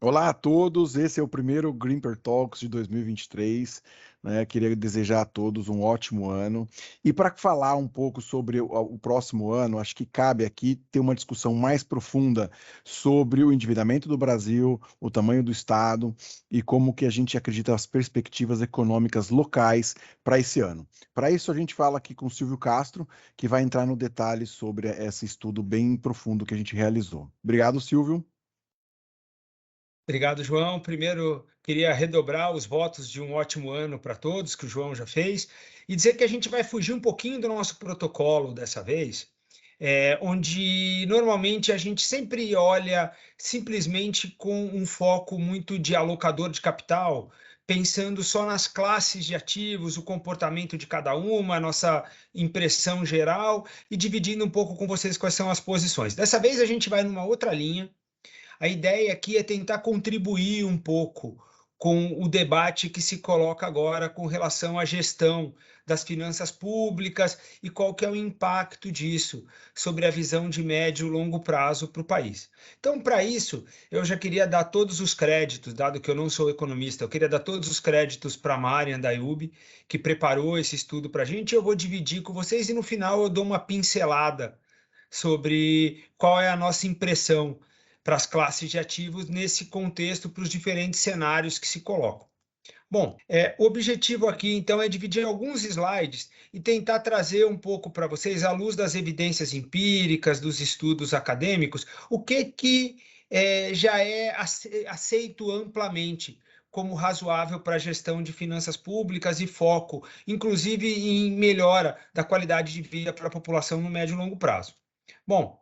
Olá a todos, esse é o primeiro Greenper Talks de 2023, né? Queria desejar a todos um ótimo ano. E para falar um pouco sobre o próximo ano, acho que cabe aqui ter uma discussão mais profunda sobre o endividamento do Brasil, o tamanho do Estado e como que a gente acredita as perspectivas econômicas locais para esse ano. Para isso, a gente fala aqui com o Silvio Castro, que vai entrar no detalhe sobre esse estudo bem profundo que a gente realizou. Obrigado, Silvio. Obrigado, João. Primeiro, queria redobrar os votos de um ótimo ano para todos, que o João já fez, e dizer que a gente vai fugir um pouquinho do nosso protocolo dessa vez, onde normalmente a gente sempre olha simplesmente com um foco muito de alocador de capital, pensando só nas classes de ativos, o comportamento de cada uma, a nossa impressão geral, e dividindo um pouco com vocês quais são as posições. Dessa vez a gente vai numa outra linha. A ideia aqui é tentar contribuir um pouco com o debate que se coloca agora com relação à gestão das finanças públicas e qual que é o impacto disso sobre a visão de médio e longo prazo para o país. Então, para isso, eu já queria dar todos os créditos, dado que eu não sou economista, eu queria dar todos os créditos para a Marian da IUB, que preparou esse estudo para a gente. Eu vou dividir com vocês e no final eu dou uma pincelada sobre qual é a nossa impressão para as classes de ativos nesse contexto, para os diferentes cenários que se colocam. Bom, o objetivo aqui, então, é dividir alguns slides e tentar trazer um pouco para vocês, à luz das evidências empíricas, dos estudos acadêmicos, o que já é aceito amplamente como razoável para a gestão de finanças públicas e foco, inclusive, em melhora da qualidade de vida para a população no médio e longo prazo. Bom,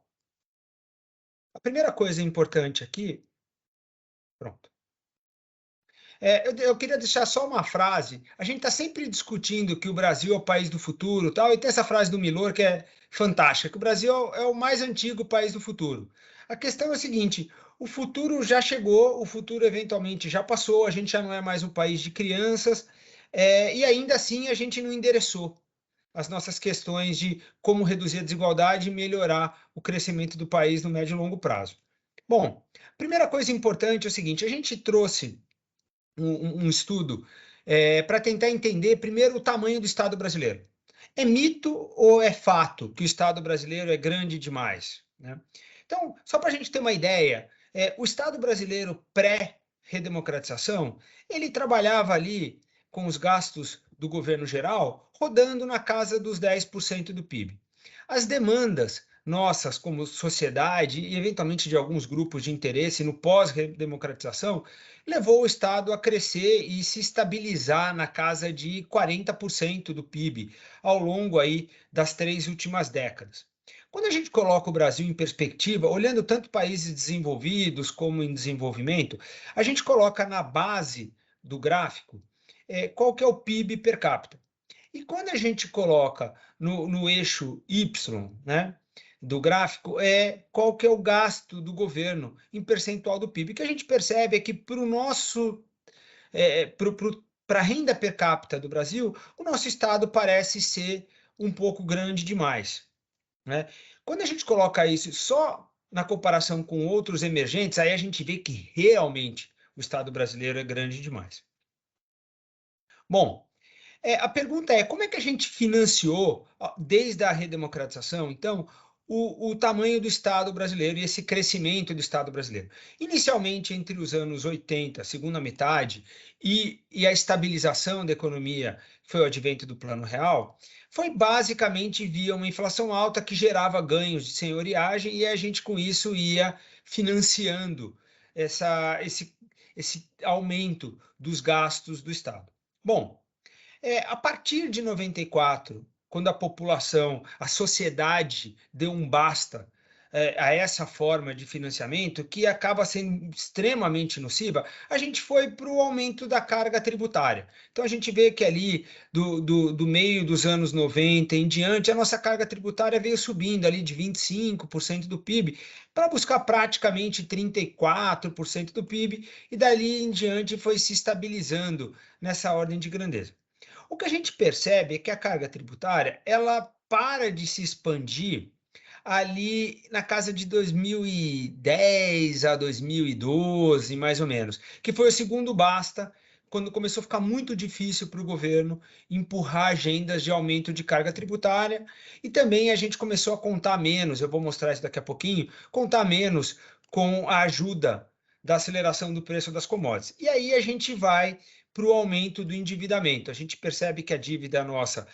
a primeira coisa importante aqui. Pronto. Eu queria deixar só uma frase. A gente está sempre discutindo que o Brasil é o país do futuro, tal, e tem essa frase do Milor que é fantástica, que o Brasil é o mais antigo país do futuro. A questão é a seguinte: o futuro já chegou, o futuro eventualmente já passou, a gente já não é mais um país de crianças, e ainda assim a gente não endereçou as nossas questões de como reduzir a desigualdade e melhorar o crescimento do país no médio e longo prazo. Bom, primeira coisa importante é o seguinte: a gente trouxe um estudo para tentar entender, primeiro, o tamanho do Estado brasileiro. É mito ou é fato que o Estado brasileiro é grande demais, né? Então, só para a gente ter uma ideia, o Estado brasileiro pré-redemocratização, ele trabalhava ali com os gastos do governo geral rodando na casa dos 10% do PIB. As demandas nossas como sociedade e eventualmente de alguns grupos de interesse no pós-redemocratização levou o Estado a crescer e se estabilizar na casa de 40% do PIB ao longo aí das 3 últimas décadas. Quando a gente coloca o Brasil em perspectiva, olhando tanto países desenvolvidos como em desenvolvimento, a gente coloca na base do gráfico qual que é o PIB per capita. E quando a gente coloca no eixo Y, né, do gráfico, qual que é o gasto do governo em percentual do PIB. O que a gente percebe é que para o nosso, para a renda per capita do Brasil, o nosso estado parece ser um pouco grande demais, né? Quando a gente coloca isso só na comparação com outros emergentes, aí a gente vê que realmente o estado brasileiro é grande demais. Bom, a pergunta é: como é que a gente financiou, desde a redemocratização, então, o tamanho do Estado brasileiro e esse crescimento do Estado brasileiro? Inicialmente, entre os anos 80, segunda metade, e a estabilização da economia, que foi o advento do Plano Real, foi basicamente via uma inflação alta que gerava ganhos de senhoriagem e a gente, com isso, ia financiando esse aumento dos gastos do Estado. Bom, a partir de 94, quando a população, a sociedade deu um basta a essa forma de financiamento, que acaba sendo extremamente nociva, a gente foi para o aumento da carga tributária. Então, a gente vê que ali, do meio dos anos 90 em diante, a nossa carga tributária veio subindo ali de 25% do PIB, para buscar praticamente 34% do PIB, e dali em diante foi se estabilizando nessa ordem de grandeza. O que a gente percebe é que a carga tributária ela para de se expandir ali na casa de 2010 a 2012, mais ou menos, que foi o segundo basta, quando começou a ficar muito difícil para o governo empurrar agendas de aumento de carga tributária, e também a gente começou a contar menos, eu vou mostrar isso daqui a pouquinho, contar menos com a ajuda da aceleração do preço das commodities. E aí a gente vai para o aumento do endividamento. A gente percebe que a dívida nossa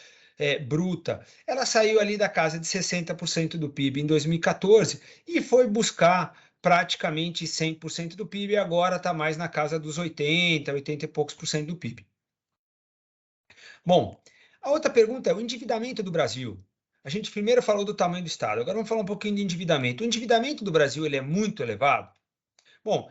bruta, ela saiu ali da casa de 60% do PIB em 2014 e foi buscar praticamente 100% do PIB, e agora está mais na casa dos 80, 80 e poucos por cento do PIB. Bom, a outra pergunta é o endividamento do Brasil. A gente primeiro falou do tamanho do Estado, agora vamos falar um pouquinho de endividamento. O endividamento do Brasil ele é muito elevado? Bom,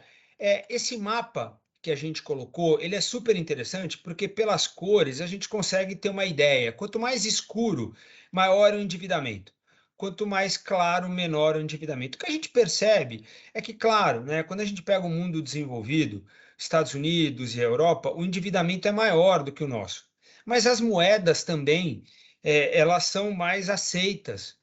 esse mapa que a gente colocou, ele é super interessante porque pelas cores a gente consegue ter uma ideia. Quanto mais escuro, maior o endividamento. Quanto mais claro, menor o endividamento. O que a gente percebe é que, claro, né, quando a gente pega o mundo desenvolvido, Estados Unidos e a Europa, o endividamento é maior do que o nosso. Mas as moedas também, elas são mais aceitas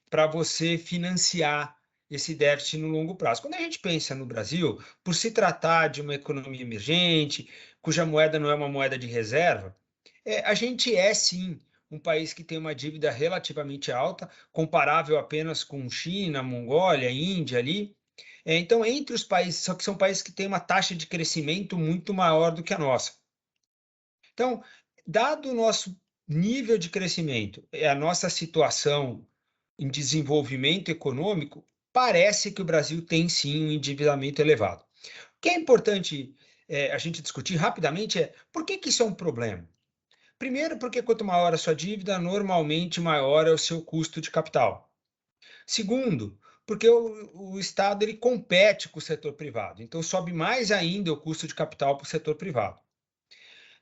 para você financiar esse déficit no longo prazo. Quando a gente pensa no Brasil, por se tratar de uma economia emergente, cuja moeda não é uma moeda de reserva, a gente é sim um país que tem uma dívida relativamente alta, comparável apenas com China, Mongólia, Índia ali. Então, entre os países, só que são países que têm uma taxa de crescimento muito maior do que a nossa. Então, dado o nosso nível de crescimento, a nossa situação em desenvolvimento econômico, parece que o Brasil tem sim um endividamento elevado. O que é importante a gente discutir rapidamente é por que isso é um problema. Primeiro, porque quanto maior a sua dívida, normalmente maior é o seu custo de capital. Segundo, porque o Estado ele compete com o setor privado, então sobe mais ainda o custo de capital para o setor privado.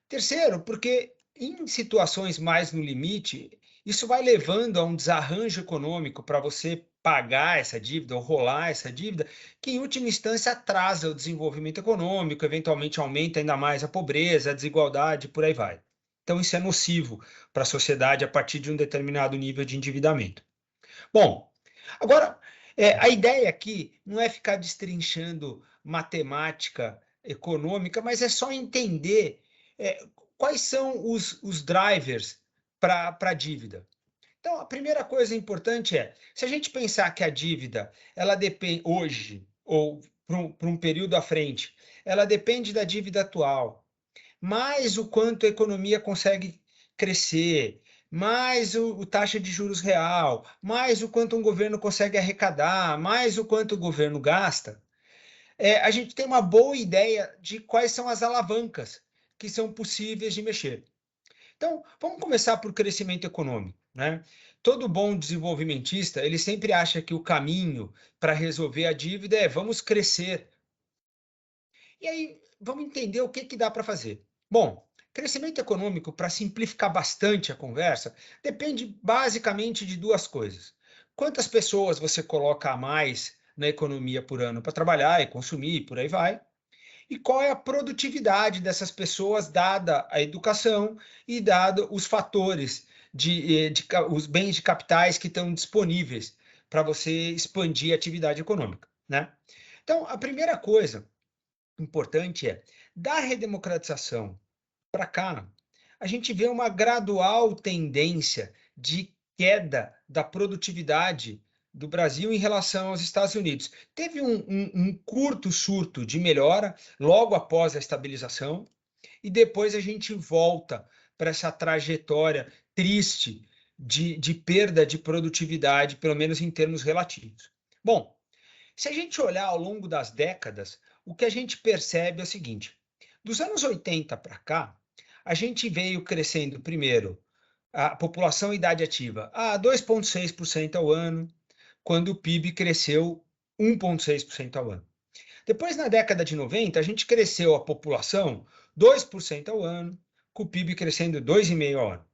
Terceiro, porque em situações mais no limite, isso vai levando a um desarranjo econômico para você pagar essa dívida ou rolar essa dívida, que em última instância atrasa o desenvolvimento econômico, eventualmente aumenta ainda mais a pobreza, a desigualdade, por aí vai. Então, isso é nocivo para a sociedade a partir de um determinado nível de endividamento. Bom, agora, a ideia aqui não é ficar destrinchando matemática econômica, mas é só entender quais são os drivers para a dívida. Então, a primeira coisa importante é, se a gente pensar que a dívida, ela depende hoje, ou para um período à frente, ela depende da dívida atual, mais o quanto a economia consegue crescer, mais o taxa de juros real, mais o quanto um governo consegue arrecadar, mais o quanto o governo gasta, a gente tem uma boa ideia de quais são as alavancas que são possíveis de mexer. Então, vamos começar por crescimento econômico, né? Todo bom desenvolvimentista, ele sempre acha que o caminho para resolver a dívida é vamos crescer. E aí, vamos entender o que dá para fazer. Bom, crescimento econômico, para simplificar bastante a conversa, depende basicamente de duas coisas. Quantas pessoas você coloca a mais na economia por ano para trabalhar e consumir, e por aí vai. E qual é a produtividade dessas pessoas, dada a educação e dado os fatores os bens de capitais que estão disponíveis para você expandir a atividade econômica, né? Então, a primeira coisa importante é, da redemocratização para cá, a gente vê uma gradual tendência de queda da produtividade do Brasil em relação aos Estados Unidos. Teve um curto surto de melhora logo após a estabilização, e depois a gente volta para essa trajetória triste de perda de produtividade, pelo menos em termos relativos. Bom, se a gente olhar ao longo das décadas, o que a gente percebe é o seguinte: dos anos 80 para cá, a gente veio crescendo primeiro a população em idade ativa a 2,6% ao ano, quando o PIB cresceu 1,6% ao ano. Depois, na década de 90, a gente cresceu a população 2% ao ano, com o PIB crescendo 2,5% ao ano.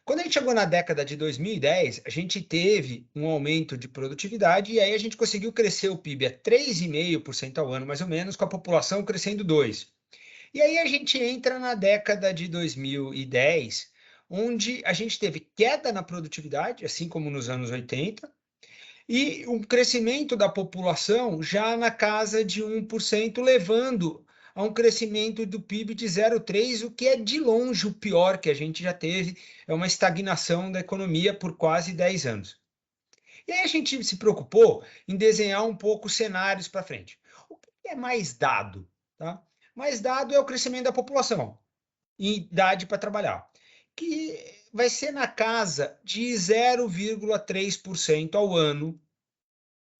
Quando a gente chegou na década de 2010, a gente teve um aumento de produtividade e aí a gente conseguiu crescer o PIB a 3,5% ao ano, mais ou menos, com a população crescendo 2%. E aí a gente entra na década de 2010, onde a gente teve queda na produtividade, assim como nos anos 80, e um crescimento da população já na casa de 1%, levando a um crescimento do PIB de 0,3%, o que é de longe o pior que a gente já teve, é uma estagnação da economia por quase 10 anos. E aí a gente se preocupou em desenhar um pouco cenários para frente. O que é mais dado? Tá? Mais dado é o crescimento da população em idade para trabalhar, que vai ser na casa de 0,3% ao ano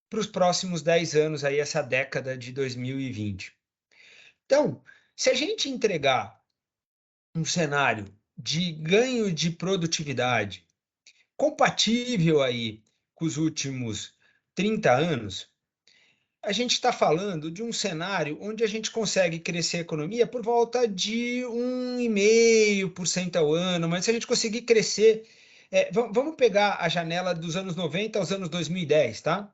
para os próximos 10 anos, aí, essa década de 2020. Então, se a gente entregar um cenário de ganho de produtividade compatível aí com os últimos 30 anos, a gente está falando de um cenário onde a gente consegue crescer a economia por volta de 1,5% ao ano, mas se a gente conseguir crescer, vamos pegar a janela dos anos 90 aos anos 2010, tá?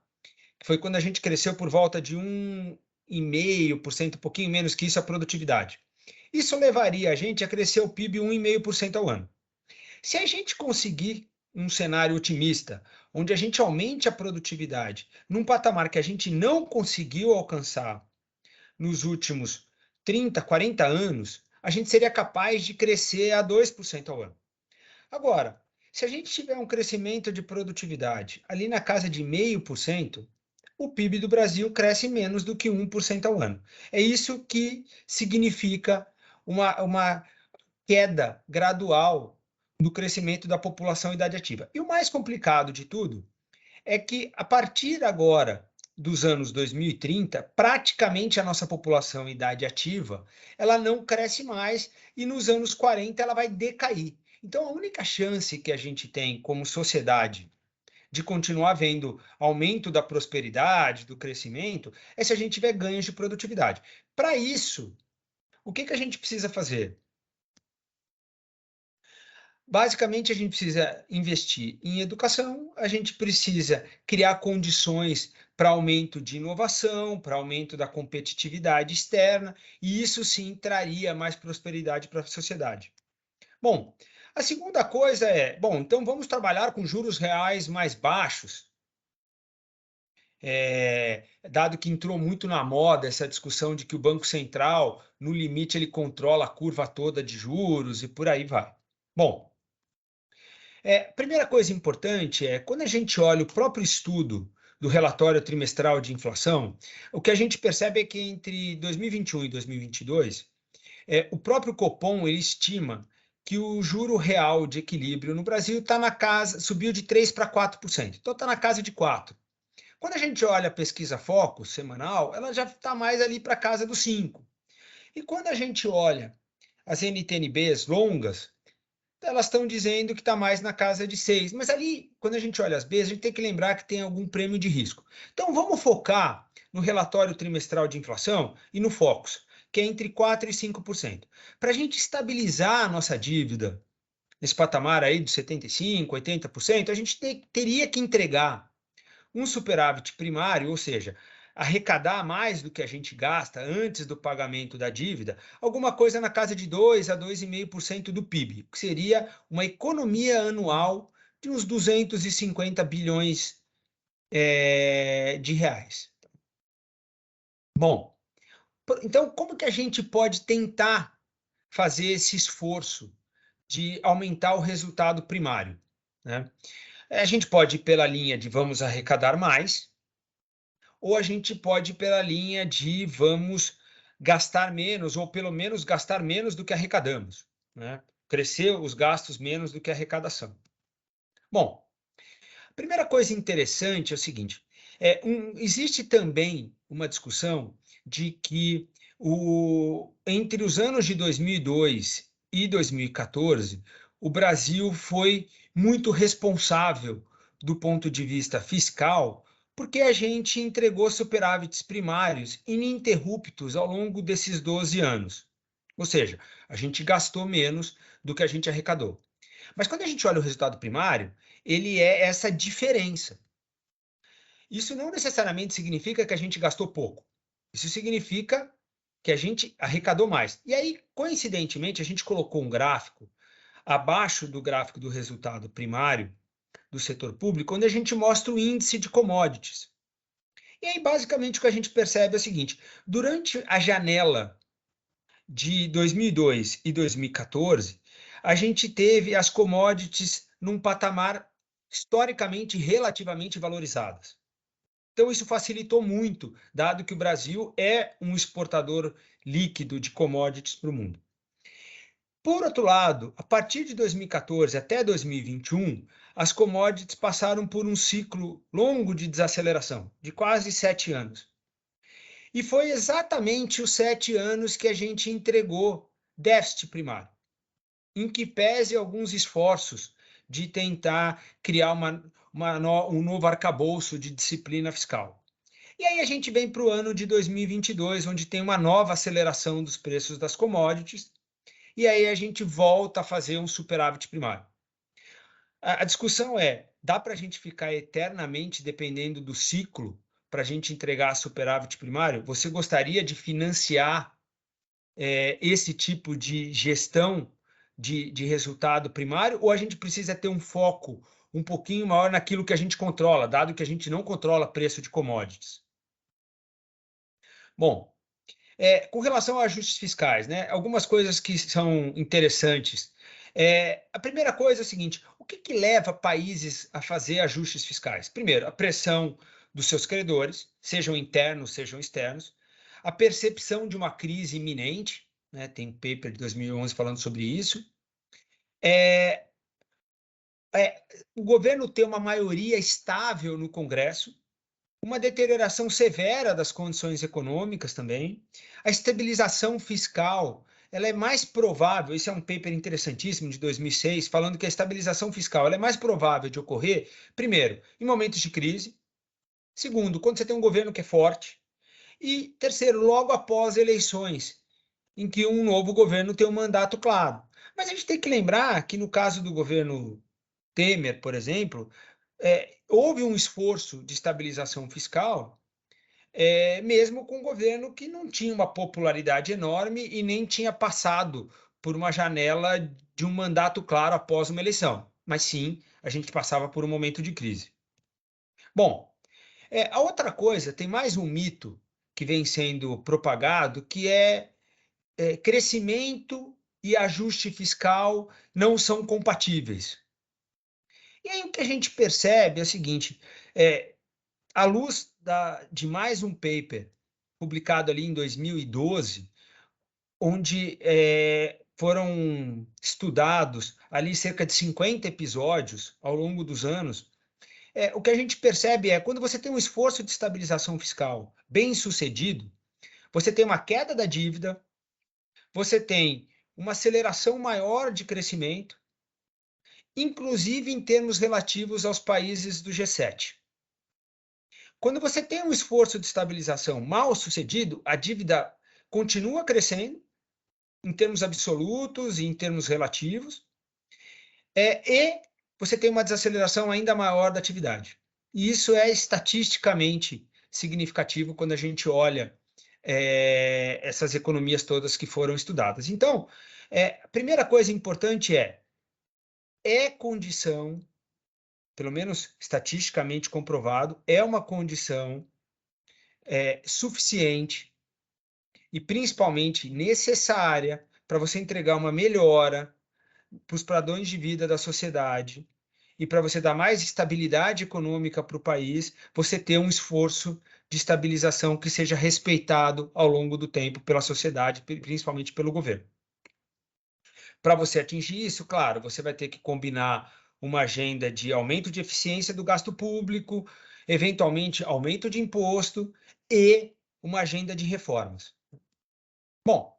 Que foi quando a gente cresceu por volta de 1,5%, um pouquinho menos que isso, a produtividade. Isso levaria a gente a crescer o PIB 1,5% ao ano. Se a gente conseguir um cenário otimista, onde a gente aumente a produtividade num patamar que a gente não conseguiu alcançar nos últimos 30, 40 anos, a gente seria capaz de crescer a 2% ao ano. Agora, se a gente tiver um crescimento de produtividade ali na casa de 0,5%, o PIB do Brasil cresce menos do que 1% ao ano. É isso que significa uma queda gradual do crescimento da população em idade ativa. E o mais complicado de tudo é que, a partir agora dos anos 2030, praticamente a nossa população em idade ativa, ela não cresce mais e nos anos 40 ela vai decair. Então, a única chance que a gente tem como sociedade de continuar vendo aumento da prosperidade, do crescimento, é se a gente tiver ganhos de produtividade. Para isso, o que a gente precisa fazer? Basicamente, a gente precisa investir em educação, a gente precisa criar condições para aumento de inovação, para aumento da competitividade externa, e isso sim traria mais prosperidade para a sociedade. Bom, a segunda coisa é, bom, então vamos trabalhar com juros reais mais baixos, dado que entrou muito na moda essa discussão de que o Banco Central, no limite, ele controla a curva toda de juros e por aí vai. Bom, primeira coisa importante é, quando a gente olha o próprio estudo do relatório trimestral de inflação, o que a gente percebe é que entre 2021 e 2022, o próprio Copom ele estima que o juro real de equilíbrio no Brasil está na casa, subiu de 3% para 4%, então está na casa de 4%. Quando a gente olha a pesquisa Focus semanal, ela já está mais ali para a casa dos 5%. E quando a gente olha as NTNBs longas, elas estão dizendo que está mais na casa de 6. Mas ali, quando a gente olha as Bs, a gente tem que lembrar que tem algum prêmio de risco. Então, vamos focar no relatório trimestral de inflação e no Focus, que é entre 4% e 5%. Para a gente estabilizar a nossa dívida nesse patamar aí de 75%, 80%, a gente teria que entregar um superávit primário, ou seja, arrecadar mais do que a gente gasta antes do pagamento da dívida, alguma coisa na casa de 2 a 2,5% do PIB, que seria uma economia anual de uns 250 bilhões de reais. Bom, então como que a gente pode tentar fazer esse esforço de aumentar o resultado primário, né? A gente pode ir pela linha de vamos arrecadar mais, ou a gente pode ir pela linha de vamos gastar menos, ou pelo menos gastar menos do que arrecadamos, né? Crescer os gastos menos do que a arrecadação. Bom, a primeira coisa interessante é o seguinte, existe também uma discussão de que entre os anos de 2002 e 2014, o Brasil foi muito responsável do ponto de vista fiscal, porque a gente entregou superávites primários ininterruptos ao longo desses 12 anos. Ou seja, a gente gastou menos do que a gente arrecadou. Mas quando a gente olha o resultado primário, ele é essa diferença. Isso não necessariamente significa que a gente gastou pouco. Isso significa que a gente arrecadou mais. E aí, coincidentemente, a gente colocou um gráfico abaixo do gráfico do resultado primário do setor público, onde a gente mostra o índice de commodities. E aí, basicamente, o que a gente percebe é o seguinte: durante a janela de 2002 e 2014, a gente teve as commodities num patamar historicamente relativamente valorizadas. Então, isso facilitou muito, dado que o Brasil é um exportador líquido de commodities para o mundo. Por outro lado, a partir de 2014 até 2021, as commodities passaram por um ciclo longo de desaceleração, de quase 7 anos. E foi exatamente os 7 anos que a gente entregou déficit primário, em que pese alguns esforços de tentar criar um novo arcabouço de disciplina fiscal. E aí a gente vem para o ano de 2022, onde tem uma nova aceleração dos preços das commodities, e aí a gente volta a fazer um superávit primário. A discussão é, dá para a gente ficar eternamente dependendo do ciclo para a gente entregar superávit primário? Você gostaria de financiar esse tipo de gestão de resultado primário, ou a gente precisa ter um foco um pouquinho maior naquilo que a gente controla, dado que a gente não controla preço de commodities? Bom, com relação a ajustes fiscais, né, algumas coisas que são interessantes. A primeira coisa é o seguinte: o que leva países a fazer ajustes fiscais? Primeiro, a pressão dos seus credores, sejam internos, sejam externos, a percepção de uma crise iminente, né, tem um paper de 2011 falando sobre isso, o governo ter uma maioria estável no Congresso, uma deterioração severa das condições econômicas também, a estabilização fiscal, ela é mais provável, esse é um paper interessantíssimo de 2006, falando que a estabilização fiscal ela é mais provável de ocorrer, primeiro, em momentos de crise, segundo, quando você tem um governo que é forte, e terceiro, logo após eleições, em que um novo governo tem um mandato claro. Mas a gente tem que lembrar que no caso do governo Temer, por exemplo, houve um esforço de estabilização fiscal, mesmo com um governo que não tinha uma popularidade enorme e nem tinha passado por uma janela de um mandato claro após uma eleição. Mas sim, a gente passava por um momento de crise. Bom, a outra coisa, tem mais um mito que vem sendo propagado, que crescimento e ajuste fiscal não são compatíveis. E aí o que a gente percebe é o seguinte: à luz de mais um paper publicado ali em 2012, onde foram estudados ali cerca de 50 episódios ao longo dos anos, o que a gente percebe é quando você tem um esforço de estabilização fiscal bem sucedido, você tem uma queda da dívida, você tem uma aceleração maior de crescimento, inclusive em termos relativos aos países do G7. Quando você tem um esforço de estabilização mal sucedido, a dívida continua crescendo, em termos absolutos e em termos relativos, e você tem uma desaceleração ainda maior da atividade. E isso é estatisticamente significativo quando a gente olha essas economias todas que foram estudadas. Então, a primeira coisa importante é condição, pelo menos estatisticamente comprovado, é uma condição suficiente e principalmente necessária para você entregar uma melhora para os padrões de vida da sociedade e para você dar mais estabilidade econômica para o país, você ter um esforço de estabilização que seja respeitado ao longo do tempo pela sociedade, principalmente pelo governo. Para você atingir isso, claro, você vai ter que combinar uma agenda de aumento de eficiência do gasto público, eventualmente aumento de imposto e uma agenda de reformas. Bom,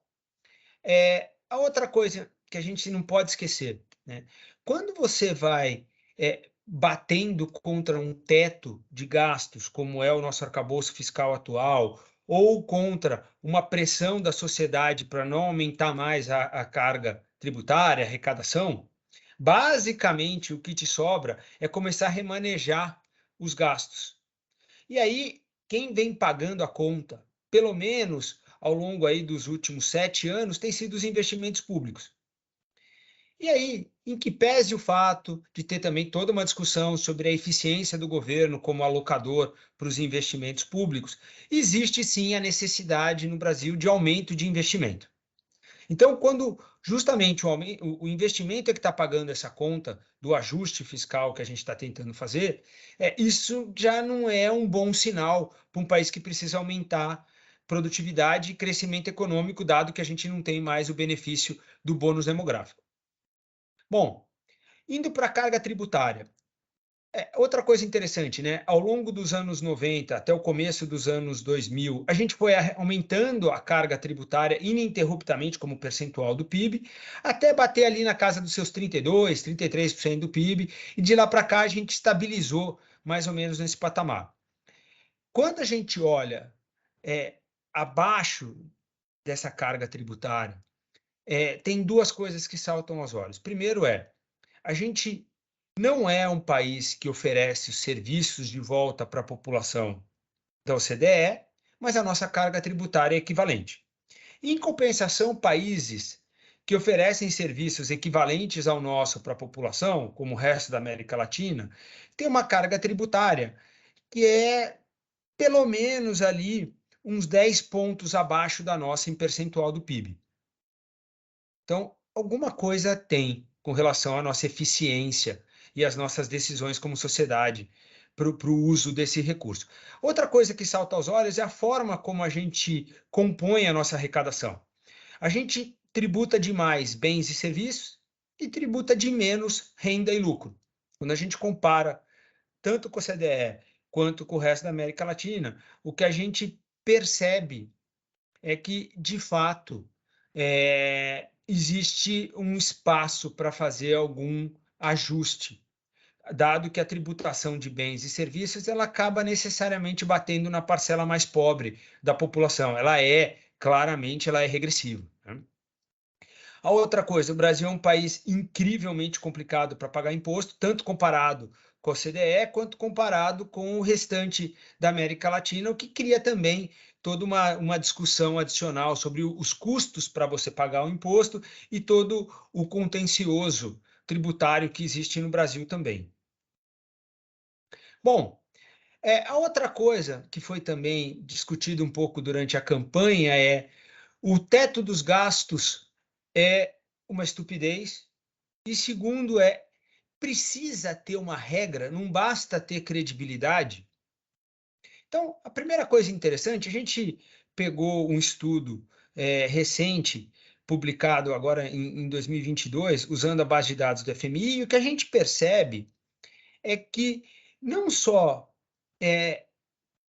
a outra coisa que a gente não pode esquecer, né? Quando você vai batendo contra um teto de gastos, como é o nosso arcabouço fiscal atual, ou contra uma pressão da sociedade para não aumentar mais a carga tributária, a arrecadação, basicamente o que te sobra é começar a remanejar os gastos. E aí, quem vem pagando a conta, pelo menos ao longo aí dos últimos 7 anos, tem sido os investimentos públicos. E aí, em que pese o fato de ter também toda uma discussão sobre a eficiência do governo como alocador para os investimentos públicos, existe sim a necessidade no Brasil de aumento de investimento. Então, quando justamente o investimento é que está pagando essa conta do ajuste fiscal que a gente está tentando fazer, isso já não é um bom sinal para um país que precisa aumentar produtividade e crescimento econômico, dado que a gente não tem mais o benefício do bônus demográfico. Bom, indo para a carga tributária. Outra coisa interessante, né? Ao longo dos anos 90 até o começo dos anos 2000, a gente foi aumentando a carga tributária ininterruptamente como percentual do PIB, até bater ali na casa dos seus 32, 33% do PIB, e de lá para cá a gente estabilizou mais ou menos nesse patamar. Quando a gente olha abaixo dessa carga tributária, tem duas coisas que saltam aos olhos. Primeiro a gente não é um país que oferece os serviços de volta para a população da OCDE, mas a nossa carga tributária é equivalente. Em compensação, países que oferecem serviços equivalentes ao nosso para a população, como o resto da América Latina, têm uma carga tributária que é pelo menos ali uns 10 pontos abaixo da nossa em percentual do PIB. Então, alguma coisa tem com relação à nossa eficiência e às nossas decisões como sociedade para o uso desse recurso. Outra coisa que salta aos olhos é a forma como a gente compõe a nossa arrecadação. A gente tributa de mais bens e serviços e tributa de menos renda e lucro. Quando a gente compara tanto com a CDE quanto com o resto da América Latina, o que a gente percebe é que, de fato, existe um espaço para fazer algum ajuste, dado que a tributação de bens e serviços ela acaba necessariamente batendo na parcela mais pobre da população. Claramente, ela é regressiva, né? A outra coisa, o Brasil é um país incrivelmente complicado para pagar imposto, tanto comparado com a OCDE, quanto comparado com o restante da América Latina, o que cria também toda uma discussão adicional sobre os custos para você pagar o imposto e todo o contencioso tributário que existe no Brasil também. Bom, a outra coisa que foi também discutido um pouco durante a campanha é o teto dos gastos é uma estupidez. E segundo precisa ter uma regra, não basta ter credibilidade. Então, a primeira coisa interessante, a gente pegou um estudo recente, publicado agora em 2022, usando a base de dados do FMI, e o que a gente percebe é que não só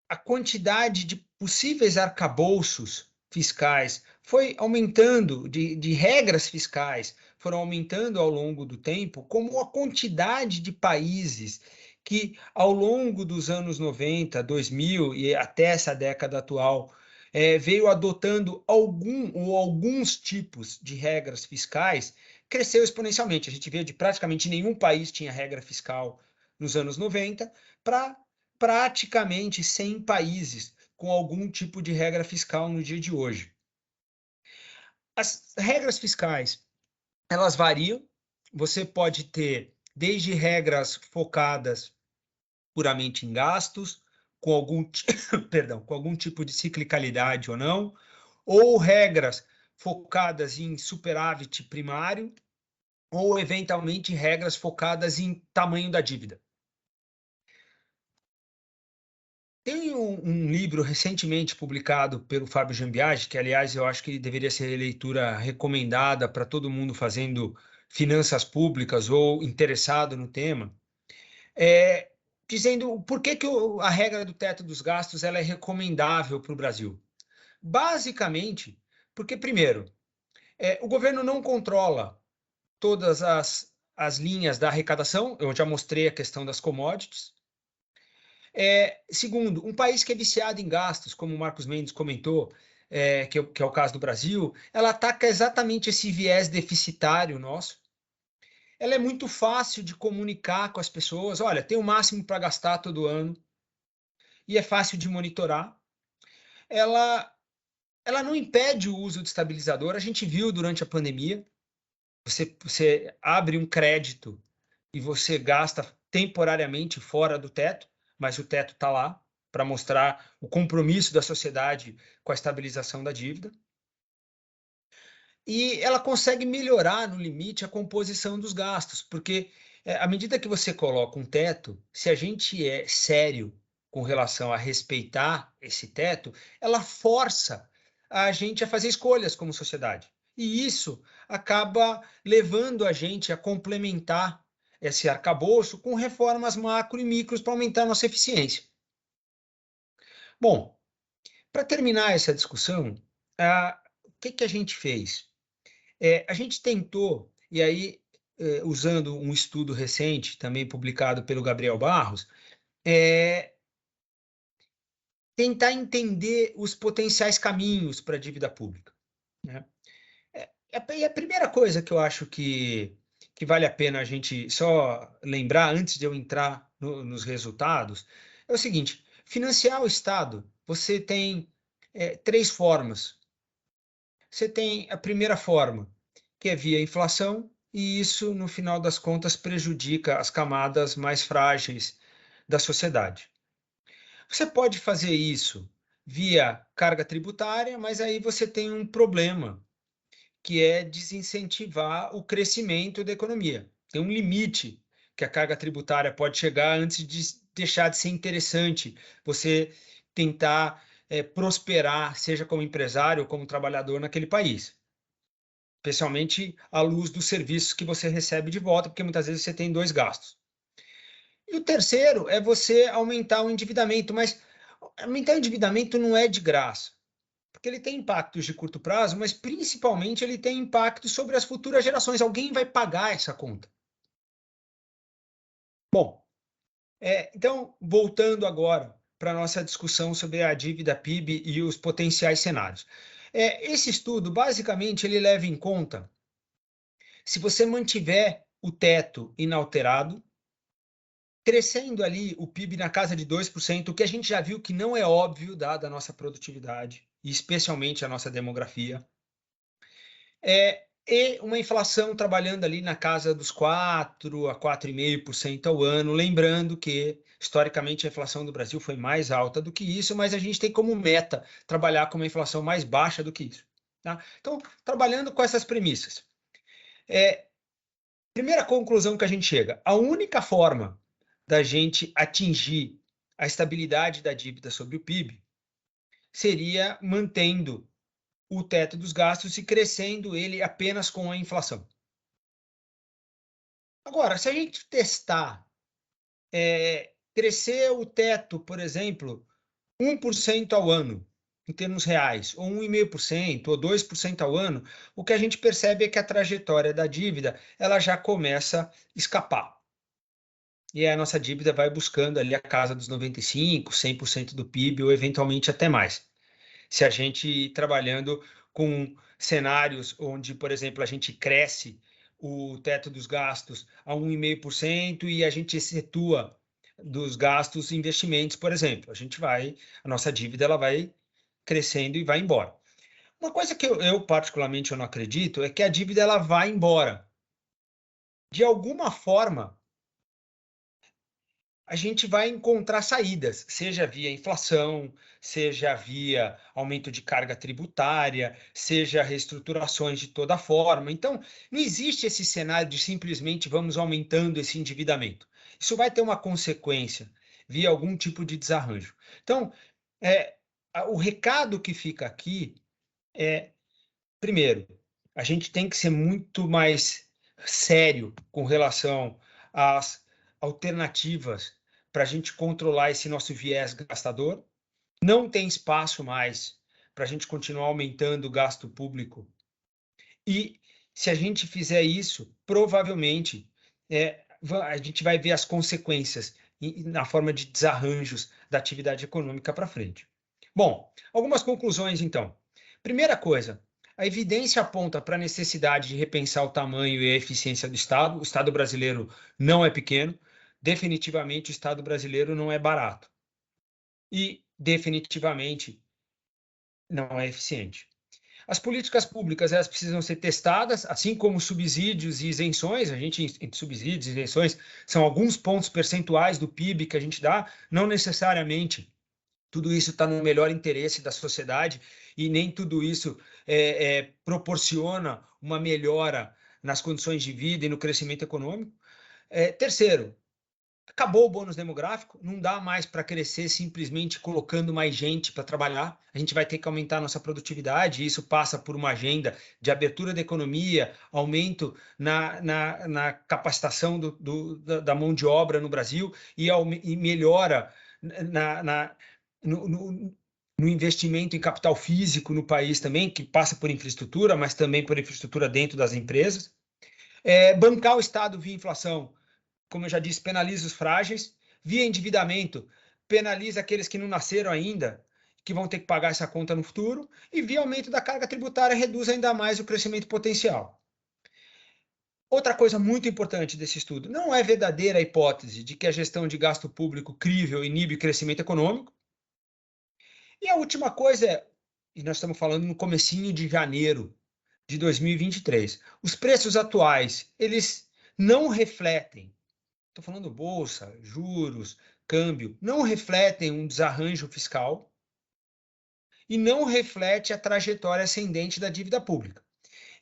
a quantidade de possíveis arcabouços fiscais foi aumentando, de regras fiscais foram aumentando ao longo do tempo, como a quantidade de países que, ao longo dos anos 90, 2000 e até essa década atual, veio adotando algum ou alguns tipos de regras fiscais, cresceu exponencialmente. A gente vê de praticamente nenhum país tinha regra fiscal nos anos 90 para praticamente 100 países com algum tipo de regra fiscal no dia de hoje. As regras fiscais, elas variam. Você pode ter desde regras focadas puramente em gastos, com algum, com algum tipo de ciclicalidade ou não, ou regras focadas em superávit primário, ou eventualmente regras focadas em tamanho da dívida. Tem um livro recentemente publicado pelo Fábio Jambiagi, que, aliás, eu acho que deveria ser leitura recomendada para todo mundo fazendo finanças públicas ou interessado no tema, dizendo por que a regra do teto dos gastos ela é recomendável para o Brasil. Basicamente, porque, primeiro, o governo não controla todas as linhas da arrecadação, eu já mostrei a questão das commodities. Segundo, um país que é viciado em gastos, como o Marcos Mendes comentou, que é o caso do Brasil, ela ataca exatamente esse viés deficitário nosso. Ela é muito fácil de comunicar com as pessoas. Olha, tem o máximo para gastar todo ano e é fácil de monitorar. Ela não impede o uso de estabilizador. A gente viu durante a pandemia. Você abre um crédito e você gasta temporariamente fora do teto, mas o teto está lá para mostrar o compromisso da sociedade com a estabilização da dívida. E ela consegue melhorar, no limite, a composição dos gastos, porque à medida que você coloca um teto, se a gente é sério com relação a respeitar esse teto, ela força a gente a fazer escolhas como sociedade. E isso acaba levando a gente a complementar esse arcabouço com reformas macro e micros para aumentar a nossa eficiência. Bom, para terminar essa discussão, o que a gente fez? A gente tentou, e aí, usando um estudo recente, também publicado pelo Gabriel Barros, tentar entender os potenciais caminhos para a dívida pública, né? A primeira coisa que eu acho que vale a pena a gente só lembrar, antes de eu entrar nos resultados, é o seguinte: financiar o Estado, você tem três formas. Você tem a primeira forma, que é via inflação, e isso, no final das contas, prejudica as camadas mais frágeis da sociedade. Você pode fazer isso via carga tributária, mas aí você tem um problema, que é desincentivar o crescimento da economia. Tem um limite que a carga tributária pode chegar antes de deixar de ser interessante você tentar prosperar, seja como empresário ou como trabalhador naquele país, especialmente à luz dos serviços que você recebe de volta, porque muitas vezes você tem dois gastos. E o terceiro é você aumentar o endividamento, mas aumentar o endividamento não é de graça, porque ele tem impactos de curto prazo, mas principalmente ele tem impactos sobre as futuras gerações. Alguém vai pagar essa conta. Bom, então, voltando agora para a nossa discussão sobre a dívida PIB e os potenciais cenários. Esse estudo, basicamente, ele leva em conta se você mantiver o teto inalterado, crescendo ali o PIB na casa de 2%, o que a gente já viu que não é óbvio, dada a nossa produtividade, e especialmente a nossa demografia, e uma inflação trabalhando ali na casa dos 4 a 4,5% ao ano, lembrando que, historicamente, a inflação do Brasil foi mais alta do que isso, mas a gente tem como meta trabalhar com uma inflação mais baixa do que isso. Tá? Então, trabalhando com essas premissas. Primeira conclusão que a gente chega: a única forma da gente atingir a estabilidade da dívida sobre o PIB seria mantendo o teto dos gastos e crescendo ele apenas com a inflação. Agora, se a gente testar, crescer o teto, por exemplo, 1% ao ano, em termos reais, ou 1,5%, ou 2% ao ano, o que a gente percebe é que a trajetória da dívida ela já começa a escapar. E a nossa dívida vai buscando ali a casa dos 95%, 100% do PIB, ou eventualmente até mais. Se a gente ir trabalhando com cenários onde, por exemplo, a gente cresce o teto dos gastos a 1,5% e a gente excetua dos gastos investimentos, por exemplo, a nossa dívida ela vai crescendo e vai embora. Uma coisa que eu particularmente eu não acredito é que a dívida ela vai embora. De alguma forma, a gente vai encontrar saídas, seja via inflação, seja via aumento de carga tributária, seja reestruturações de toda forma. Então, não existe esse cenário de simplesmente vamos aumentando esse endividamento. Isso vai ter uma consequência via algum tipo de desarranjo. Então, o recado que fica aqui é, primeiro, a gente tem que ser muito mais sério com relação às alternativas para a gente controlar esse nosso viés gastador. Não tem espaço mais para a gente continuar aumentando o gasto público. E se a gente fizer isso, provavelmente a gente vai ver as consequências na forma de desarranjos da atividade econômica para frente. Bom, algumas conclusões então. Primeira coisa, a evidência aponta para a necessidade de repensar o tamanho e a eficiência do Estado. O Estado brasileiro não é pequeno, definitivamente o Estado brasileiro não é barato e definitivamente não é eficiente. As políticas públicas, elas precisam ser testadas, assim como subsídios e isenções. Entre subsídios e isenções, são alguns pontos percentuais do PIB que a gente dá, não necessariamente tudo isso está no melhor interesse da sociedade e nem tudo isso proporciona uma melhora nas condições de vida e no crescimento econômico. Terceiro, acabou o bônus demográfico, não dá mais para crescer simplesmente colocando mais gente para trabalhar. A gente vai ter que aumentar nossa produtividade, e isso passa por uma agenda de abertura da economia, aumento na capacitação da mão de obra no Brasil e melhora no investimento em capital físico no país também, que passa por infraestrutura, mas também por infraestrutura dentro das empresas. Bancar o Estado via inflação, como eu já disse, penaliza os frágeis. Via endividamento, penaliza aqueles que não nasceram ainda, que vão ter que pagar essa conta no futuro. E via aumento da carga tributária, reduz ainda mais o crescimento potencial. Outra coisa muito importante desse estudo, não é verdadeira a hipótese de que a gestão de gasto público crível inibe o crescimento econômico. E a última coisa e nós estamos falando no comecinho de janeiro de 2023, os preços atuais, eles não refletem, estou falando bolsa, juros, câmbio, não refletem um desarranjo fiscal e não reflete a trajetória ascendente da dívida pública.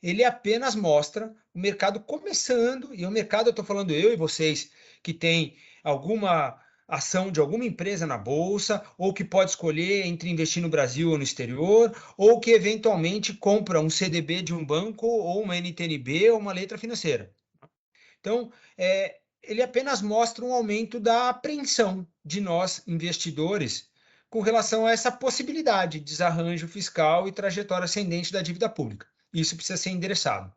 Ele apenas mostra o mercado começando, e o mercado, eu estou falando eu e vocês, que tem alguma ação de alguma empresa na bolsa, ou que pode escolher entre investir no Brasil ou no exterior, ou que eventualmente compra um CDB de um banco, ou uma NTNB, ou uma letra financeira. Então, ele apenas mostra um aumento da apreensão de nós, investidores, com relação a essa possibilidade de desarranjo fiscal e trajetória ascendente da dívida pública. Isso precisa ser endereçado.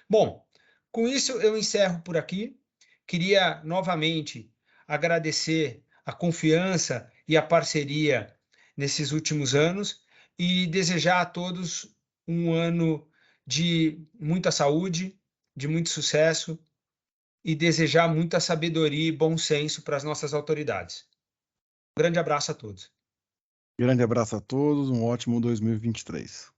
Bom, com isso eu encerro por aqui. Queria novamente agradecer a confiança e a parceria nesses últimos anos e desejar a todos um ano de muita saúde, de muito sucesso e desejar muita sabedoria e bom senso para as nossas autoridades. Um grande abraço a todos. Grande abraço a todos, um ótimo 2023.